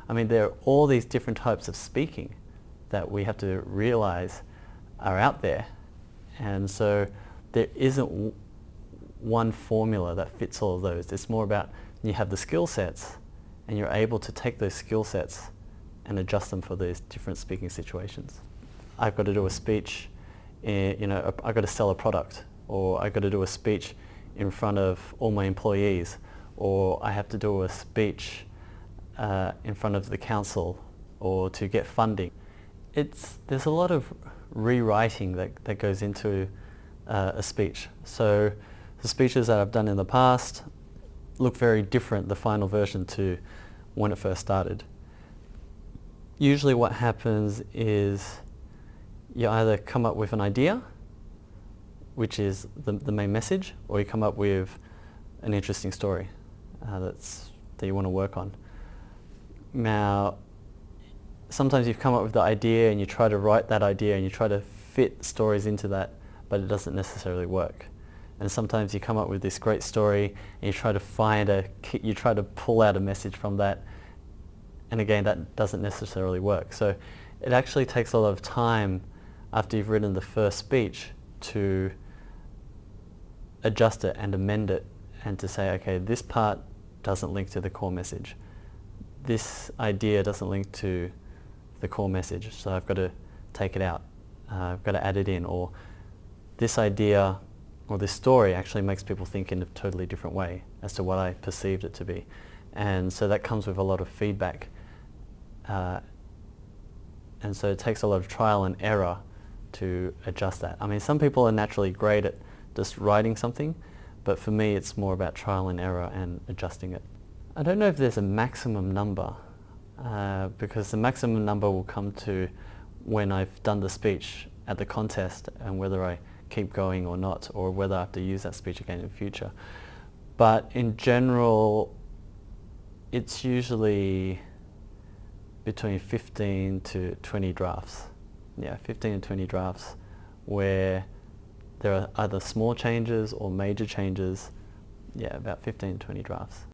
I mean, there are all these different types of speaking that we have to realize are out there. And so there isn't one formula that fits all of those. It's more about you have the skill sets and you're able to take those skill sets and adjust them for these different speaking situations. I've got to do a speech, I've got to sell a product, or I've got to do a speech in front of all my employees, or I have to do a speech in front of the council or to get funding. There's a lot of rewriting that goes into a speech. So the speeches that I've done in the past look very different, the final version, to when it first started. Usually what happens is you either come up with an idea, which is the main message, or you come up with an interesting story that you want to work on. Now, sometimes you've come up with the idea and you try to write that idea and you try to fit stories into that, but it doesn't necessarily work. And sometimes you come up with this great story and you try to pull out a message from that, and again, that doesn't necessarily work. So it actually takes a lot of time after you've written the first speech to adjust it and amend it and to say, okay, this part doesn't link to the core message. This idea doesn't link to the core message, so I've got to take it out. I've got to add it in. Or this idea or this story actually makes people think in a totally different way as to what I perceived it to be. And so that comes with a lot of feedback. And so it takes a lot of trial and error to adjust that. I mean, some people are naturally great at just writing something, but for me it's more about trial and error and adjusting it. I don't know if there's a maximum number, because the maximum number will come to when I've done the speech at the contest and whether I keep going or not, or whether I have to use that speech again in the future. But in general, it's usually between 15 to 20 drafts. Yeah, 15 and 20 drafts where there are either small changes or major changes. Yeah, about 15 to 20 drafts.